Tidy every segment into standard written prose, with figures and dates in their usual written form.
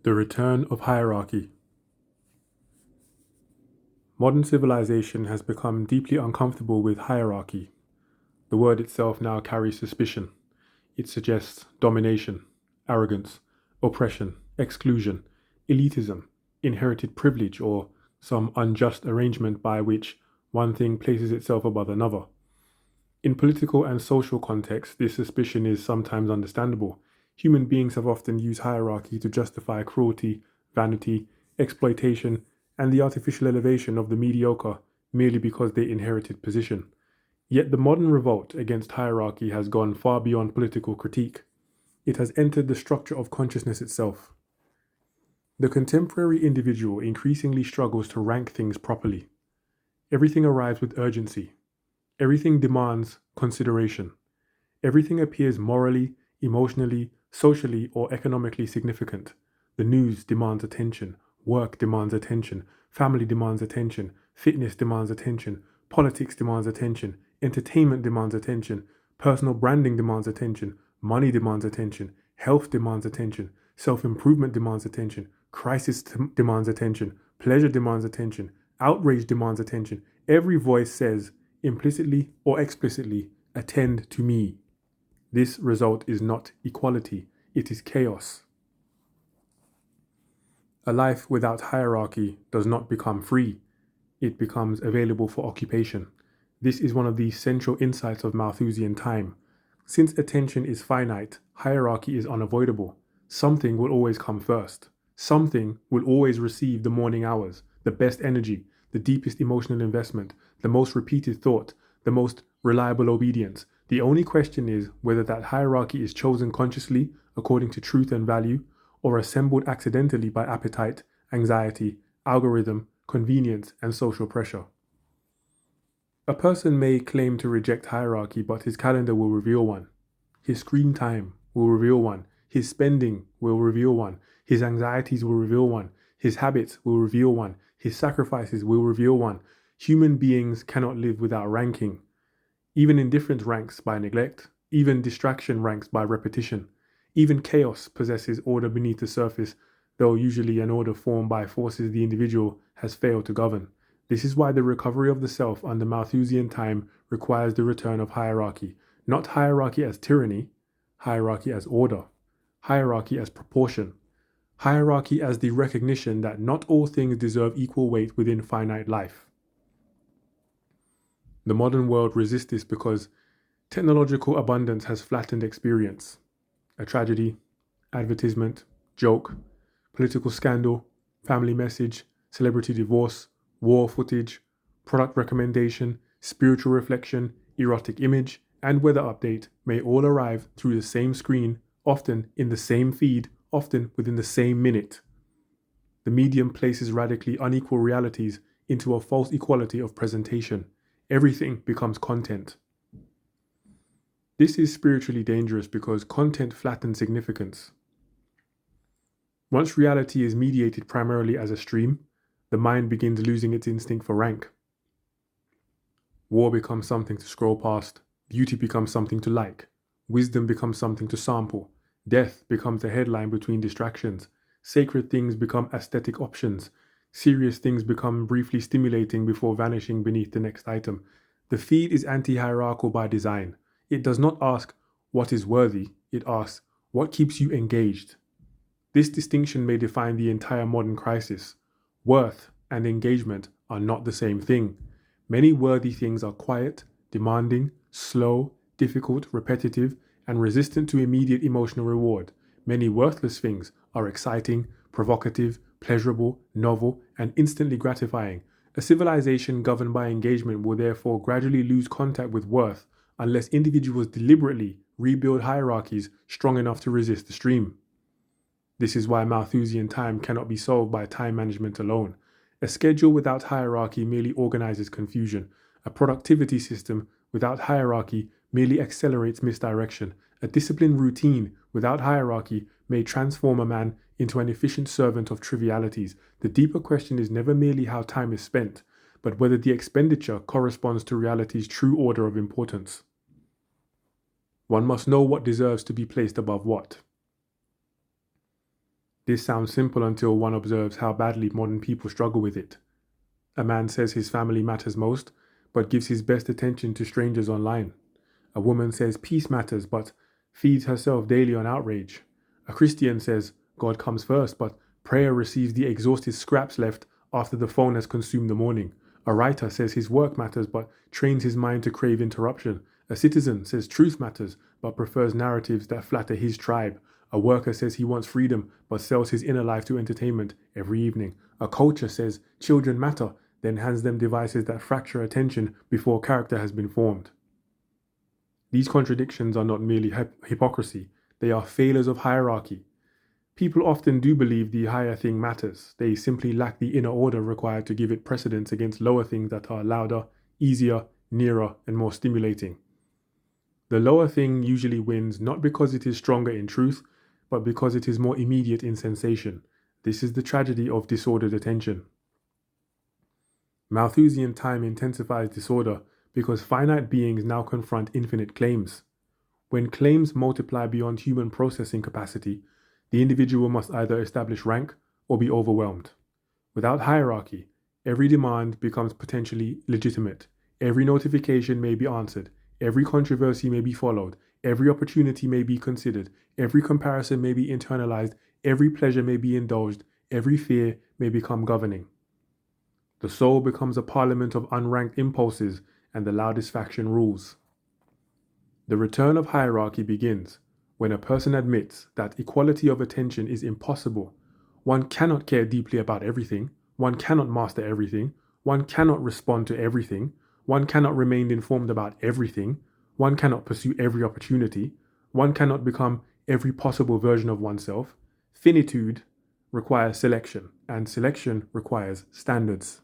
The return of hierarchy. Modern civilization has become deeply uncomfortable with hierarchy. The word itself now carries suspicion. It suggests domination, arrogance, oppression, exclusion, elitism, inherited privilege, or some unjust arrangement by which one thing places itself above another. In political and social contexts, this suspicion is sometimes understandable. Human beings have often used hierarchy to justify cruelty, vanity, exploitation, and the artificial elevation of the mediocre merely because they inherited position. Yet the modern revolt against hierarchy has gone far beyond political critique. It has entered the structure of consciousness itself. The contemporary individual increasingly struggles to rank things properly. Everything arrives with urgency. Everything demands consideration. Everything appears morally, emotionally, socially, or economically significant. The news demands attention. Work demands attention. Family demands attention. Fitness demands attention. Politics demands attention. Entertainment demands attention. Personal branding demands attention. Money demands attention. Health demands attention. Self-improvement demands attention. Crisis demands attention. Pleasure demands attention. Outrage demands attention. Every voice says, implicitly or explicitly, attend to me. This result is not equality, it is chaos. A life without hierarchy does not become free, it becomes available for occupation. This is one of the central insights of Malthusian time. Since attention is finite, hierarchy is unavoidable. Something will always come first. Something will always receive the morning hours, the best energy, the deepest emotional investment, the most repeated thought, the most reliable obedience. The only question is whether that hierarchy is chosen consciously according to truth and value, or assembled accidentally by appetite, anxiety, algorithm, convenience, and social pressure. A person may claim to reject hierarchy, but his calendar will reveal one. His screen time will reveal one. His spending will reveal one. His anxieties will reveal one. His habits will reveal one. His sacrifices will reveal one. Human beings cannot live without ranking. Even indifference ranks by neglect. Even distraction ranks by repetition. Even chaos possesses order beneath the surface, though usually an order formed by forces the individual has failed to govern. This is why the recovery of the self under Malthusian time requires the return of hierarchy. Not hierarchy as tyranny, hierarchy as order, hierarchy as proportion, hierarchy as the recognition that not all things deserve equal weight within finite life. The modern world resists this because technological abundance has flattened experience. A tragedy, advertisement, joke, political scandal, family message, celebrity divorce, war footage, product recommendation, spiritual reflection, erotic image, and weather update may all arrive through the same screen, often in the same feed, often within the same minute. The medium places radically unequal realities into a false equality of presentation. Everything becomes content. This is spiritually dangerous because content flattens significance. Once reality is mediated primarily as a stream, the mind begins losing its instinct for rank. War becomes something to scroll past, beauty becomes something to like, wisdom becomes something to sample, death becomes a headline between distractions, sacred things become aesthetic options, serious things become briefly stimulating before vanishing beneath the next item. The feed is anti-hierarchical by design. It does not ask, what is worthy? It asks, what keeps you engaged? This distinction may define the entire modern crisis. Worth and engagement are not the same thing. Many worthy things are quiet, demanding, slow, difficult, repetitive, and resistant to immediate emotional reward. Many worthless things are exciting, provocative, pleasurable, novel, and instantly gratifying. A civilization governed by engagement will therefore gradually lose contact with worth unless individuals deliberately rebuild hierarchies strong enough to resist the stream. This is why Malthusian time cannot be solved by time management alone. A schedule without hierarchy merely organizes confusion. A productivity system without hierarchy merely accelerates misdirection. A disciplined routine without hierarchy may transform a man into an efficient servant of trivialities. The deeper question is never merely how time is spent, but whether the expenditure corresponds to reality's true order of importance. One must know what deserves to be placed above what. This sounds simple until one observes how badly modern people struggle with it. A man says his family matters most, but gives his best attention to strangers online. A woman says peace matters, but feeds herself daily on outrage. A Christian says God comes first, but prayer receives the exhausted scraps left after the phone has consumed the morning. A writer says his work matters, but trains his mind to crave interruption. A citizen says truth matters, but prefers narratives that flatter his tribe. A worker says he wants freedom, but sells his inner life to entertainment every evening. A culture says children matter, then hands them devices that fracture attention before character has been formed. These contradictions are not merely hypocrisy, they are failures of hierarchy. People often do believe the higher thing matters. They simply lack the inner order required to give it precedence against lower things that are louder, easier, nearer, and more stimulating. The lower thing usually wins not because it is stronger in truth, but because it is more immediate in sensation. This is the tragedy of disordered attention. Malthusian time intensifies disorder because finite beings now confront infinite claims. When claims multiply beyond human processing capacity, the individual must either establish rank or be overwhelmed. Without hierarchy, every demand becomes potentially legitimate. Every notification may be answered. Every controversy may be followed. Every opportunity may be considered. Every comparison may be internalized. Every pleasure may be indulged. Every fear may become governing. The soul becomes a parliament of unranked impulses, and the loudest faction rules. The return of hierarchy begins when a person admits that equality of attention is impossible. One cannot care deeply about everything. One cannot master everything. One cannot respond to everything. One cannot remain informed about everything. One cannot pursue every opportunity. One cannot become every possible version of oneself. Finitude requires selection, and selection requires standards.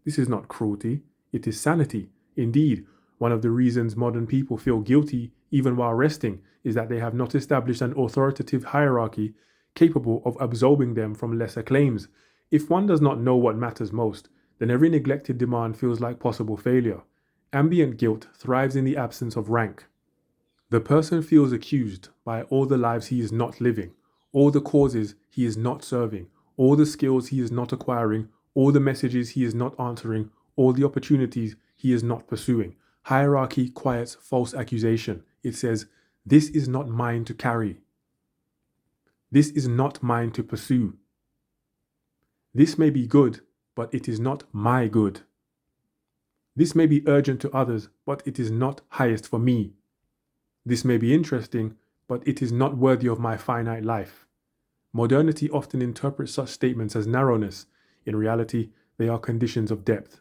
This is not cruelty, it is sanity. Indeed, one of the reasons modern people feel guilty even while resting is that they have not established an authoritative hierarchy capable of absolving them from lesser claims. If one does not know what matters most, then every neglected demand feels like possible failure. Ambient guilt thrives in the absence of rank. The person feels accused by all the lives he is not living, all the causes he is not serving, all the skills he is not acquiring, all the messages he is not answering, all the opportunities he is not pursuing. Hierarchy quiets false accusation. It says, "This is not mine to carry. This is not mine to pursue. This may be good, but it is not my good. This may be urgent to others, but it is not highest for me. This may be interesting, but it is not worthy of my finite life." Modernity often interprets such statements as narrowness. In reality, they are conditions of depth.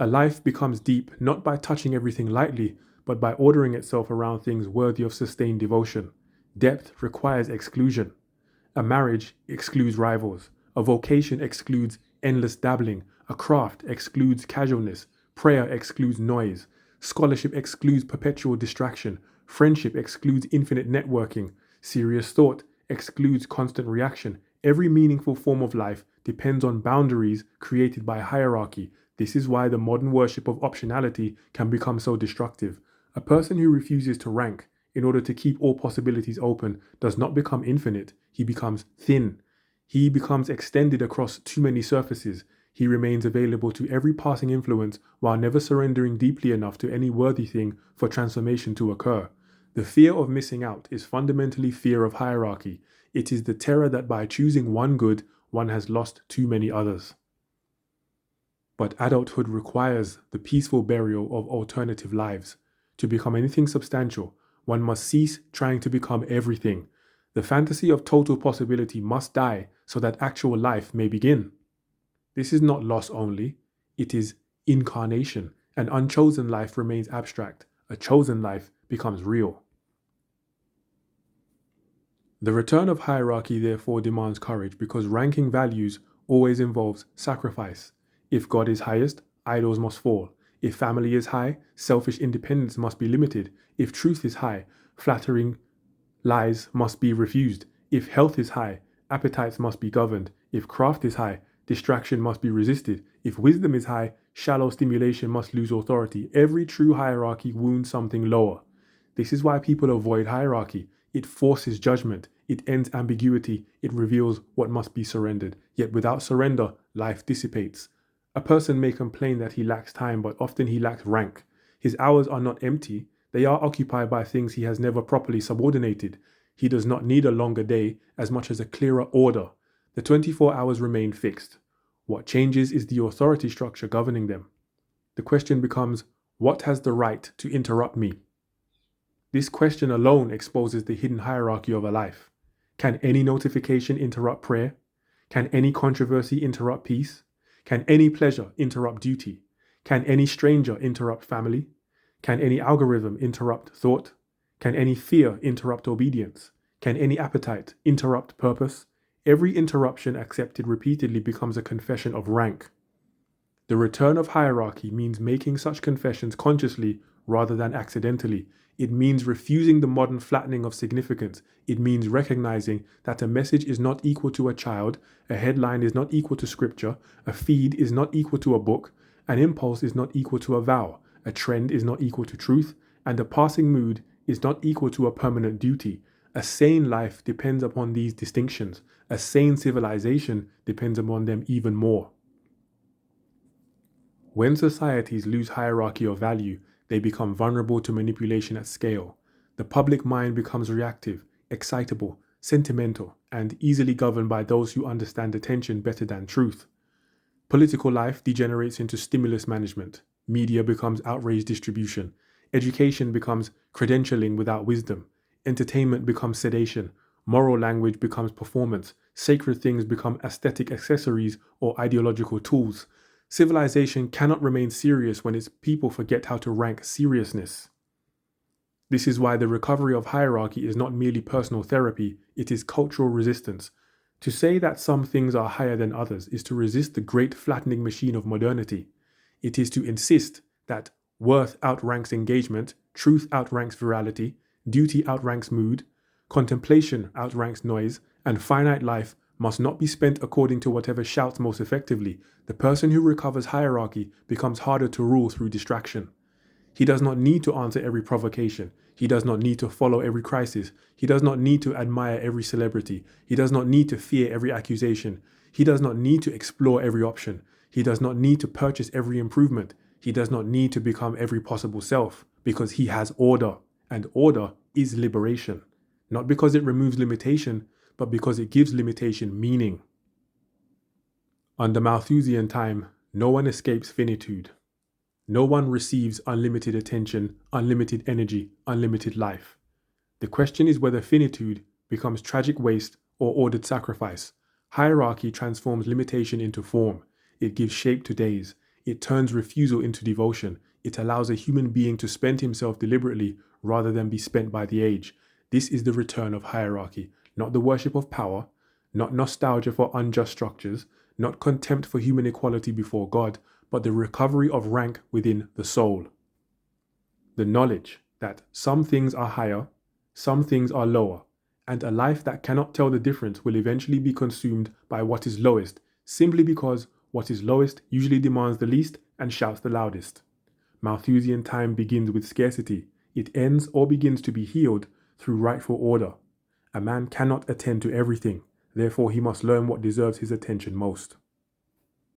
A life becomes deep not by touching everything lightly, but by ordering itself around things worthy of sustained devotion. Depth requires exclusion. A marriage excludes rivals. A vocation excludes endless dabbling. A craft excludes casualness. Prayer excludes noise. Scholarship excludes perpetual distraction. Friendship excludes infinite networking. Serious thought excludes constant reaction. Every meaningful form of life depends on boundaries created by hierarchy. This is why the modern worship of optionality can become so destructive. A person who refuses to rank in order to keep all possibilities open does not become infinite. He becomes thin. He becomes extended across too many surfaces. He remains available to every passing influence while never surrendering deeply enough to any worthy thing for transformation to occur. The fear of missing out is fundamentally fear of hierarchy. It is the terror that by choosing one good, one has lost too many others. But adulthood requires the peaceful burial of alternative lives. To become anything substantial, one must cease trying to become everything. The fantasy of total possibility must die so that actual life may begin. This is not loss only, it is incarnation. An unchosen life remains abstract. A chosen life becomes real. The return of hierarchy therefore demands courage because ranking values always involves sacrifice. If God is highest, idols must fall. If family is high, selfish independence must be limited. If truth is high, flattering lies must be refused. If health is high, appetites must be governed. If craft is high, distraction must be resisted. If wisdom is high, shallow stimulation must lose authority. Every true hierarchy wounds something lower. This is why people avoid hierarchy. It forces judgment. it ends ambiguity, it reveals what must be surrendered. Yet without surrender, life dissipates. A person may complain that he lacks time, but often he lacks rank. His hours are not empty, they are occupied by things he has never properly subordinated. He does not need a longer day as much as a clearer order. The 24 hours remain fixed. What changes is the authority structure governing them. The question becomes, what has the right to interrupt me? This question alone exposes the hidden hierarchy of a life. Can any notification interrupt prayer? Can any controversy interrupt peace? Can any pleasure interrupt duty? Can any stranger interrupt family? Can any algorithm interrupt thought? Can any fear interrupt obedience? Can any appetite interrupt purpose? Every interruption accepted repeatedly becomes a confession of rank. The return of hierarchy means making such confessions consciously rather than accidentally. It means refusing the modern flattening of significance. It means recognizing that a message is not equal to a child, a headline is not equal to scripture, a feed is not equal to a book, an impulse is not equal to a vow, a trend is not equal to truth, and a passing mood is not equal to a permanent duty. A sane life depends upon these distinctions. A sane civilization depends upon them even more. When societies lose hierarchy of value, they become vulnerable to manipulation at scale. The public mind becomes reactive, excitable, sentimental, and easily governed by those who understand attention better than truth. Political life degenerates into stimulus management. Media becomes outrage distribution. Education becomes credentialing without wisdom. Entertainment becomes sedation. Moral language becomes performance. Sacred things become aesthetic accessories or ideological tools. Civilization cannot remain serious when its people forget how to rank seriousness. This is why the recovery of hierarchy is not merely personal therapy, it is cultural resistance. To say that some things are higher than others is to resist the great flattening machine of modernity. It is to insist that worth outranks engagement, truth outranks virality, duty outranks mood, contemplation outranks noise, and finite life must not be spent according to whatever shouts most effectively. The person who recovers hierarchy becomes harder to rule through distraction. He does not need to answer every provocation. He does not need to follow every crisis. He does not need to admire every celebrity. He does not need to fear every accusation. He does not need to explore every option. He does not need to purchase every improvement. He does not need to become every possible self, because he has order, and order is liberation. Not because it removes limitation, but because it gives limitation meaning. Under Malthusian time, no one escapes finitude. No one receives unlimited attention, unlimited energy, unlimited life. The question is whether finitude becomes tragic waste or ordered sacrifice. Hierarchy transforms limitation into form. It gives shape to days. It turns refusal into devotion. It allows a human being to spend himself deliberately rather than be spent by the age. This is the return of hierarchy, not the worship of power, not nostalgia for unjust structures, not contempt for human equality before God, but the recovery of rank within the soul. The knowledge that some things are higher, some things are lower, and a life that cannot tell the difference will eventually be consumed by what is lowest, simply because what is lowest usually demands the least and shouts the loudest. Malthusian time begins with scarcity. It ends or begins to be healed through rightful order. A man cannot attend to everything, therefore he must learn what deserves his attention most.